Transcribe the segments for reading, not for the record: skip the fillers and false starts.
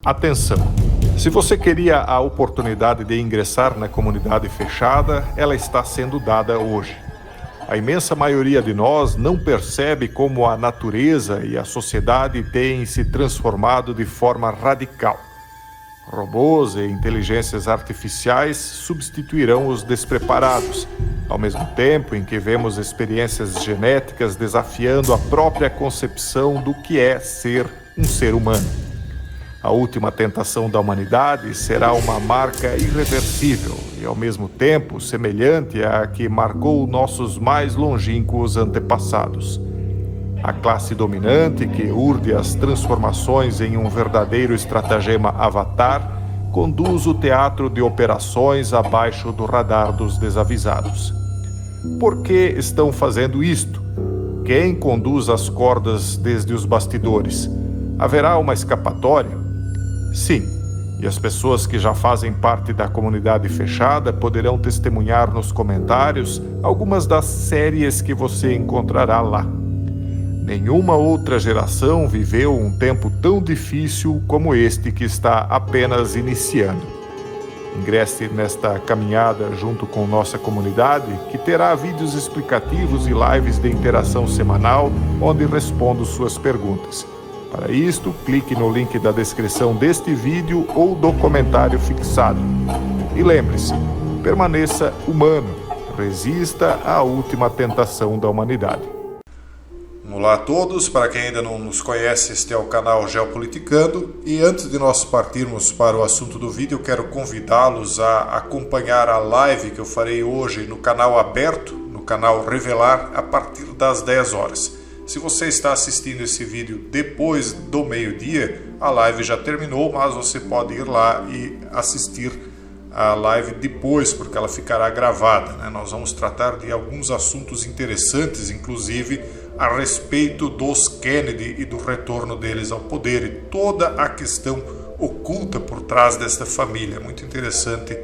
Atenção! Se você queria a oportunidade de ingressar na comunidade fechada, ela está sendo dada hoje. A imensa maioria de nós não percebe como a natureza e a sociedade têm se transformado de forma radical. Robôs e inteligências artificiais substituirão os despreparados, ao mesmo tempo em que vemos experiências genéticas desafiando a própria concepção do que é ser um ser humano. A última tentação da humanidade será uma marca irreversível e, ao mesmo tempo, semelhante à que marcou nossos mais longínquos antepassados. A classe dominante, que urde as transformações em um verdadeiro estratagema avatar, conduz o teatro de operações abaixo do radar dos desavisados. Por que estão fazendo isto? Quem conduz as cordas desde os bastidores? Haverá uma escapatória? Sim, e as pessoas que já fazem parte da comunidade fechada poderão testemunhar nos comentários algumas das séries que você encontrará lá. Nenhuma outra geração viveu um tempo tão difícil como este que está apenas iniciando. Ingresse nesta caminhada junto com nossa comunidade, que terá vídeos explicativos e lives de interação semanal, onde respondo suas perguntas. Para isto, clique no link da descrição deste vídeo ou do comentário fixado. E lembre-se, permaneça humano, resista à última tentação da humanidade. Olá a todos, para quem ainda não nos conhece, este é o canal Geopoliticando, e antes de nós partirmos para o assunto do vídeo, eu quero convidá-los a acompanhar a live que eu farei hoje no canal aberto, no canal Revelar, a partir das 10 horas. Se você está assistindo esse vídeo depois do meio-dia, a live já terminou, mas você pode ir lá e assistir a live depois, porque ela ficará gravada, né? Nós vamos tratar de alguns assuntos interessantes, inclusive a respeito dos Kennedy e do retorno deles ao poder e toda a questão oculta por trás desta família. Muito interessante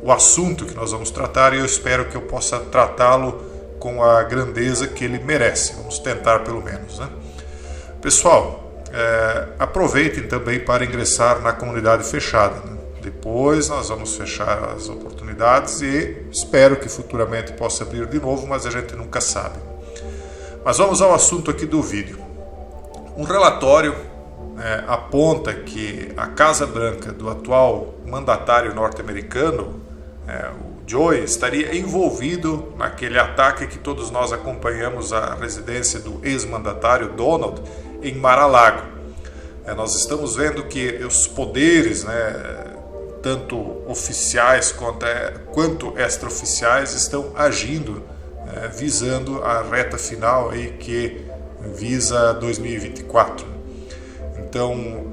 o assunto que nós vamos tratar e eu espero que eu possa tratá-lo com a grandeza que ele merece. Vamos tentar pelo menos, né? Pessoal, aproveitem também para ingressar na comunidade fechada, né? Depois nós vamos fechar as oportunidades e espero que futuramente possa abrir de novo, mas a gente nunca sabe. Mas vamos ao assunto aqui do vídeo. Um relatório aponta que a Casa Branca do atual mandatário norte-americano, o Joe, estaria envolvido naquele ataque que todos nós acompanhamos à residência do ex-mandatário Donald em Mar-a-Lago. Nós estamos vendo que os poderes, tanto oficiais quanto extraoficiais, estão agindo visando a reta final aí que visa 2024. Então,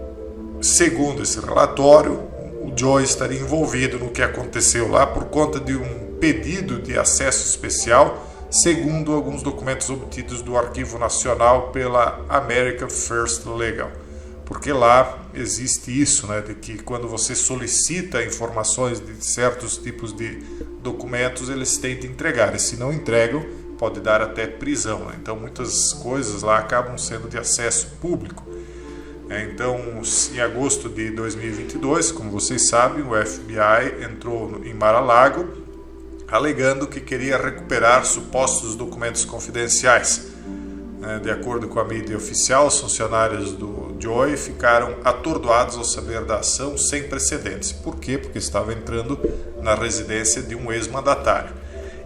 segundo esse relatório, o Joe estaria envolvido no que aconteceu lá por conta de um pedido de acesso especial, segundo alguns documentos obtidos do Arquivo Nacional pela America First Legal. Porque lá existe isso, de que quando você solicita informações de certos tipos de documentos, eles têm de entregar. E se não entregam, pode dar até prisão. Então, muitas coisas lá acabam sendo de acesso público. Então, em agosto de 2022, como vocês sabem, o FBI entrou em Mar-a-Lago, alegando que queria recuperar supostos documentos confidenciais. De acordo com a mídia oficial, os funcionários do Joe ficaram atordoados ao saber da ação sem precedentes. Por quê? Porque estava entrando na residência de um ex-mandatário.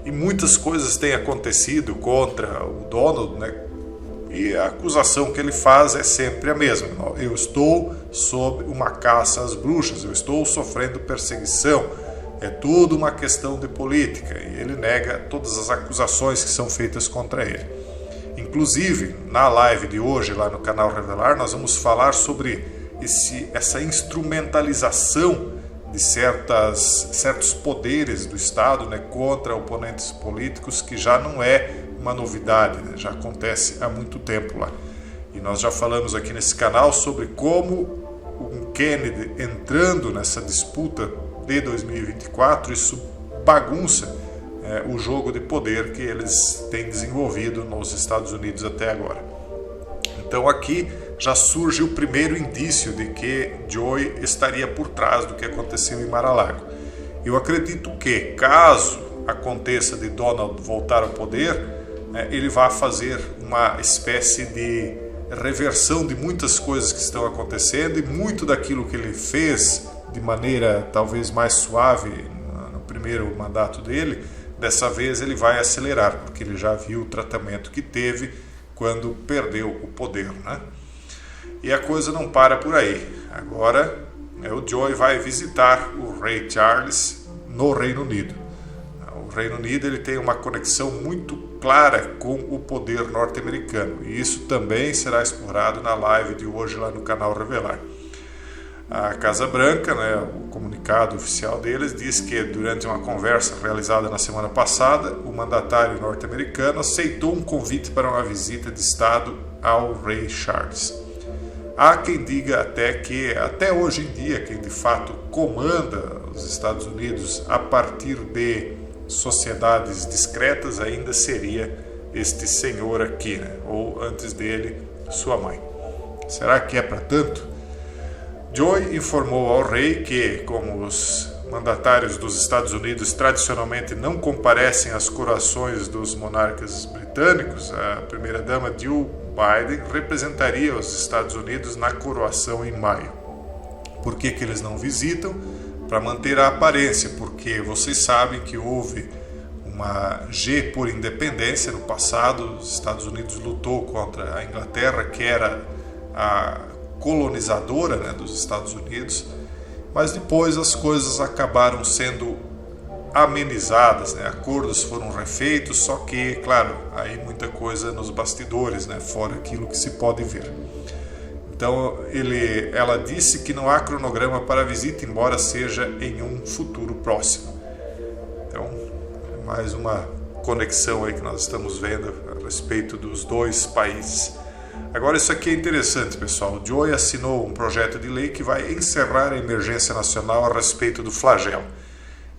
E muitas coisas têm acontecido contra o Donald, e a acusação que ele faz é sempre a mesma. Eu estou sob uma caça às bruxas, eu estou sofrendo perseguição, é tudo uma questão de política. E ele nega todas as acusações que são feitas contra ele. Inclusive, na live de hoje, lá no canal Revelar, nós vamos falar sobre essa instrumentalização de certos poderes do Estado contra oponentes políticos, que já não é uma novidade, já acontece há muito tempo lá. E nós já falamos aqui nesse canal sobre como o Kennedy entrando nessa disputa de 2024, isso bagunça o jogo de poder que eles têm desenvolvido nos Estados Unidos até agora. Então aqui já surge o primeiro indício de que Joy estaria por trás do que aconteceu em Mar-a-Lago. Eu acredito que, caso aconteça de Donald voltar ao poder, ele vai fazer uma espécie de reversão de muitas coisas que estão acontecendo, e muito daquilo que ele fez de maneira talvez mais suave no primeiro mandato dele, dessa vez ele vai acelerar, porque ele já viu o tratamento que teve quando perdeu o poder, né? E a coisa não para por aí. Agora o Joy vai visitar o rei Charles no Reino Unido. O Reino Unido ele tem uma conexão muito clara com o poder norte-americano, e isso também será explorado na live de hoje lá no canal Revelar. A Casa Branca, o comunicado oficial deles, diz que durante uma conversa realizada na semana passada, o mandatário norte-americano aceitou um convite para uma visita de Estado ao rei Charles. Há quem diga até que, até hoje em dia, quem de fato comanda os Estados Unidos a partir de sociedades discretas ainda seria este senhor aqui, ou antes dele, sua mãe. Será que é para tanto? Joy informou ao rei que, como os mandatários dos Estados Unidos tradicionalmente não comparecem às coroações dos monarcas britânicos, a primeira-dama Jill Biden representaria os Estados Unidos na coroação em maio. Por que eles não visitam? Para manter a aparência, porque vocês sabem que houve uma G por independência no passado. Os Estados Unidos lutou contra a Inglaterra, que era a colonizadora dos Estados Unidos, mas depois as coisas acabaram sendo amenizadas, acordos foram refeitos, só que, claro, aí muita coisa nos bastidores, fora aquilo que se pode ver. Então ela disse que não há cronograma para a visita, embora seja em um futuro próximo. Então, é mais uma conexão aí que nós estamos vendo a respeito dos dois países. Agora, isso aqui é interessante, pessoal. O Joy assinou um projeto de lei que vai encerrar a emergência nacional a respeito do flagelo.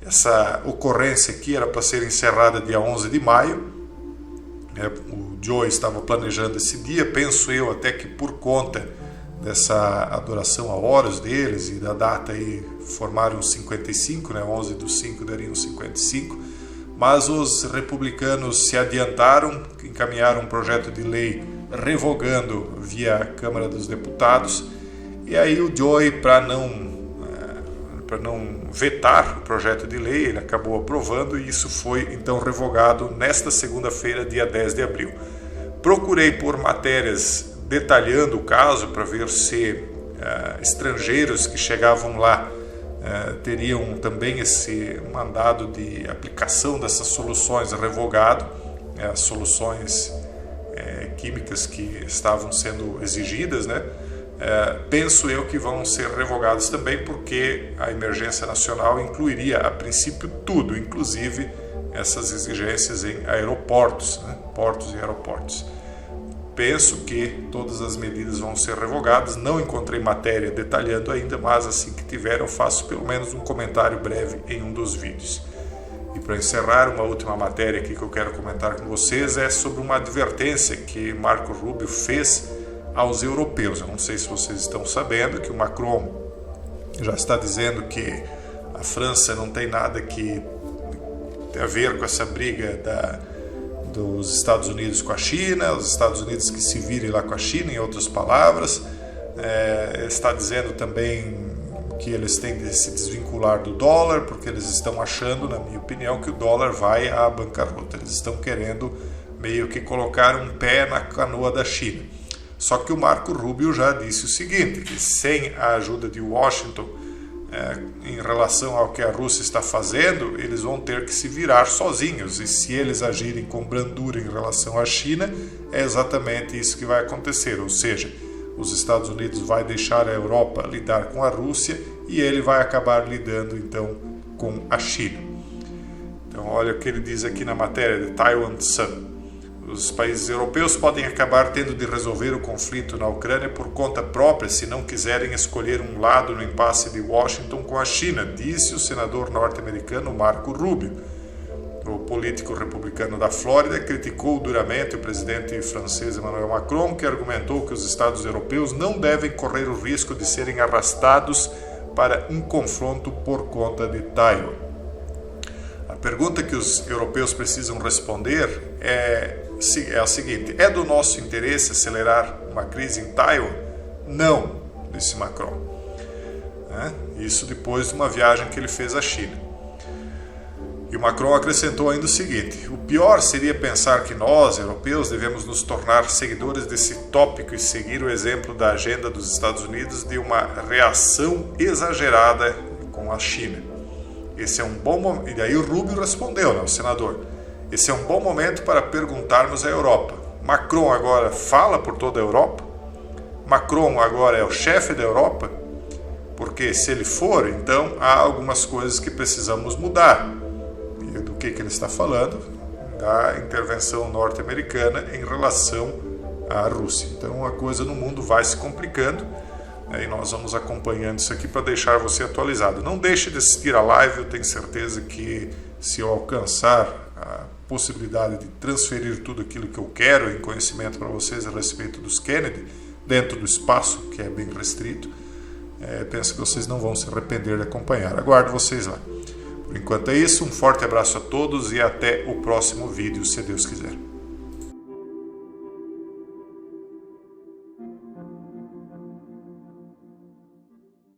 Essa ocorrência aqui era para ser encerrada dia 11 de maio. O Joy estava planejando esse dia, penso eu, até que por conta dessa adoração a Horus deles e da data aí formaram 55, 11 do 5 dariam 55, mas os republicanos se adiantaram, encaminharam um projeto de lei revogando via Câmara dos Deputados, e aí o Joy, para não vetar o projeto de lei, ele acabou aprovando, e isso foi então revogado nesta segunda-feira, dia 10 de abril. Procurei por matérias detalhando o caso para ver se estrangeiros que chegavam lá teriam também esse mandado de aplicação dessas soluções revogado, as soluções químicas que estavam sendo exigidas, penso eu que vão ser revogados também, porque a emergência nacional incluiria a princípio tudo, inclusive essas exigências em aeroportos, portos e aeroportos. Penso que todas as medidas vão ser revogadas. Não encontrei matéria detalhando ainda, mas assim que tiver eu faço pelo menos um comentário breve em um dos vídeos. E para encerrar, uma última matéria aqui que eu quero comentar com vocês é sobre uma advertência que Marco Rubio fez aos europeus. Eu não sei se vocês estão sabendo que o Macron já está dizendo que a França não tem nada que a ver com essa briga dos Estados Unidos com a China, os Estados Unidos que se virem lá com a China, em outras palavras. Está dizendo também que eles têm de se desvincular do dólar, porque eles estão achando, na minha opinião, que o dólar vai à bancarrota. Eles estão querendo meio que colocar um pé na canoa da China. Só que o Marco Rubio já disse o seguinte, que sem a ajuda de Washington em relação ao que a Rússia está fazendo, eles vão ter que se virar sozinhos, e se eles agirem com brandura em relação à China, é exatamente isso que vai acontecer, ou seja, os Estados Unidos vai deixar a Europa lidar com a Rússia e ele vai acabar lidando então com a China. Então olha o que ele diz aqui na matéria de Taiwan Sun. Os países europeus podem acabar tendo de resolver o conflito na Ucrânia por conta própria se não quiserem escolher um lado no impasse de Washington com a China, disse o senador norte-americano Marco Rubio. o político republicano da Flórida, criticou duramente o presidente francês Emmanuel Macron, que argumentou que os estados europeus não devem correr o risco de serem arrastados para um confronto por conta de Taiwan. A pergunta que os europeus precisam responder é a seguinte: é do nosso interesse acelerar uma crise em Taiwan? Não, disse Macron. Isso depois de uma viagem que ele fez à China. E o Macron acrescentou ainda o seguinte: o pior seria pensar que nós, europeus, devemos nos tornar seguidores desse tópico e seguir o exemplo da agenda dos Estados Unidos de uma reação exagerada com a China. Esse é um bom momento. E daí o Rubio respondeu, o senador: esse é um bom momento para perguntarmos à Europa. Macron agora fala por toda a Europa? Macron agora é o chefe da Europa? Porque se ele for, então há algumas coisas que precisamos mudar. E do que ele está falando? Da intervenção norte-americana em relação à Rússia. Então a coisa no mundo vai se complicando, e nós vamos acompanhando isso aqui para deixar você atualizado. Não deixe de assistir a live, eu tenho certeza que se eu alcançar a possibilidade de transferir tudo aquilo que eu quero em conhecimento para vocês a respeito dos Kennedy, dentro do espaço, que é bem restrito, penso que vocês não vão se arrepender de acompanhar. Aguardo vocês lá. Por enquanto é isso, um forte abraço a todos e até o próximo vídeo, se Deus quiser.